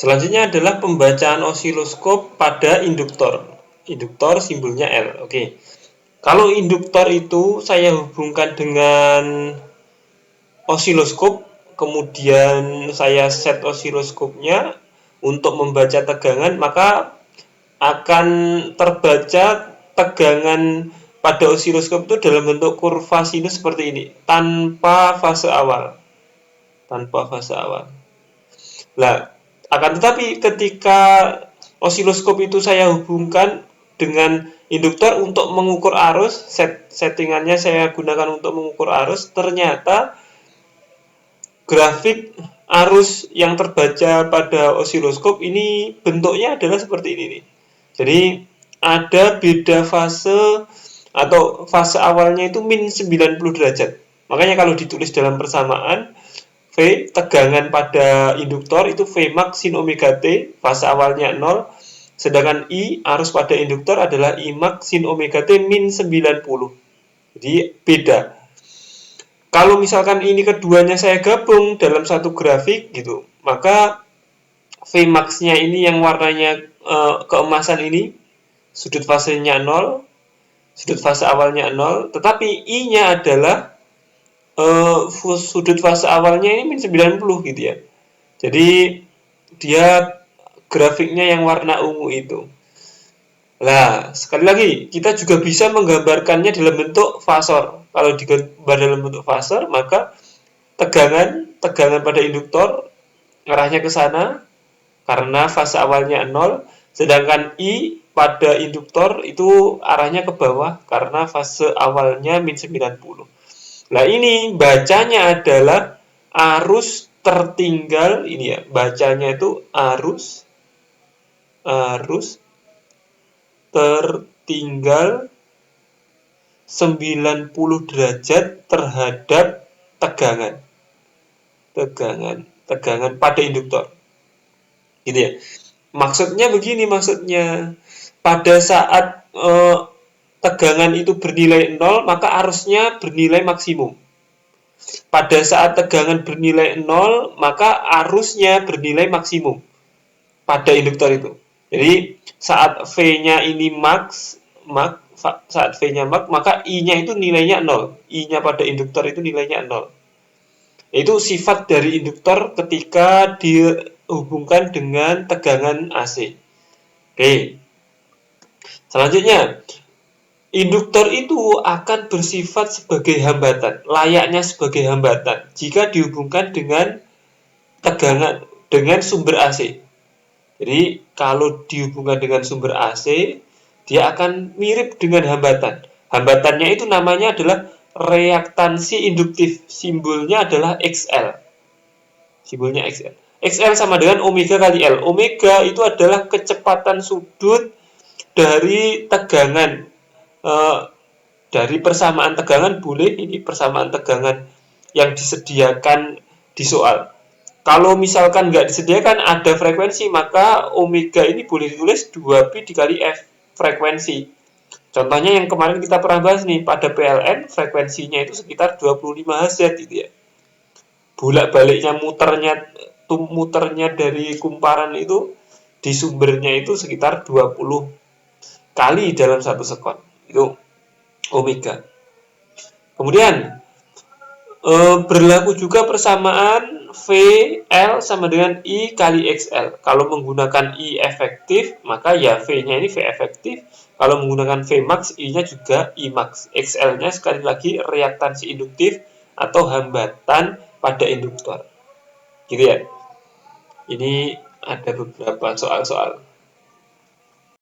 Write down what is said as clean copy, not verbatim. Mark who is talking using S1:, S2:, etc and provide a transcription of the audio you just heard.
S1: Selanjutnya adalah pembacaan osiloskop pada induktor. Induktor simbolnya L. Oke. Kalau induktor itu saya hubungkan dengan osiloskop, kemudian saya set osiloskopnya untuk membaca tegangan, maka akan terbaca tegangan pada osiloskop itu dalam bentuk kurva sinus seperti ini, tanpa fase awal. Tanpa fase awal. Nah, akan tetapi ketika osiloskop itu saya hubungkan dengan induktor untuk mengukur arus, settingannya saya gunakan untuk mengukur arus, ternyata grafik arus yang terbaca pada osiloskop ini bentuknya adalah seperti ini nih. Jadi ada beda fase atau fase awalnya itu min 90 derajat. Makanya kalau ditulis dalam persamaan, V tegangan pada induktor itu V max sin omega T, fase awalnya 0. Sedangkan I arus pada induktor adalah I max sin omega T min 90. Jadi beda. Kalau misalkan ini keduanya saya gabung dalam satu grafik gitu, maka V max-nya ini yang warnanya keemasan ini, sudut fasenya 0, sudut fase awalnya 0, tetapi I-nya adalah sudut fase awalnya ini min 90 gitu ya. Jadi dia grafiknya yang warna ungu itu. Nah, sekali lagi kita juga bisa menggambarkannya dalam bentuk fasor. Kalau digambar dalam bentuk fasor, maka tegangan pada induktor arahnya ke sana karena fase awalnya 0, sedangkan I pada induktor itu arahnya ke bawah karena fase awalnya min 90. Nah, ini bacanya adalah arus tertinggal ini ya. Bacanya itu arus tertinggal 90 derajat terhadap tegangan pada induktor. Gitu ya. Maksudnya begini, pada saat tegangan itu bernilai 0, maka arusnya bernilai maksimum. Pada saat tegangan bernilai 0, maka arusnya bernilai maksimum pada induktor itu. Jadi saat V-nya ini max, saat V-nya max, maka I-nya itu nilainya 0. I-nya pada induktor itu nilainya 0. Itu sifat dari induktor ketika dihubungkan dengan tegangan AC. Oke. Selanjutnya, induktor itu akan bersifat sebagai hambatan, layaknya sebagai hambatan jika dihubungkan dengan tegangan dengan sumber AC. Jadi kalau dihubungkan dengan sumber AC, dia akan mirip dengan hambatan. Hambatannya itu namanya adalah reaktansi induktif. Simbolnya adalah XL. Simbolnya XL. XL sama dengan omega kali L. Omega itu adalah kecepatan sudut dari tegangan. Dari persamaan tegangan boleh, ini persamaan tegangan yang disediakan di soal. Kalau misalkan nggak disediakan ada frekuensi, maka omega ini boleh ditulis 2pi dikali F frekuensi. Contohnya yang kemarin kita pernah bahas nih, pada PLN frekuensinya itu sekitar 25 Hz gitu ya. Bolak-baliknya muternya dari kumparan itu di sumbernya itu sekitar 20 kali dalam 1 sekon. Itu omega. Kemudian berlaku juga persamaan V L sama dengan I kali XL. Kalau menggunakan I efektif, maka ya V-nya ini V efektif. Kalau menggunakan V max, I-nya juga I max. XL-nya sekali lagi reaktansi induktif atau hambatan pada induktor. Gitu ya. Ini ada beberapa soal-soal.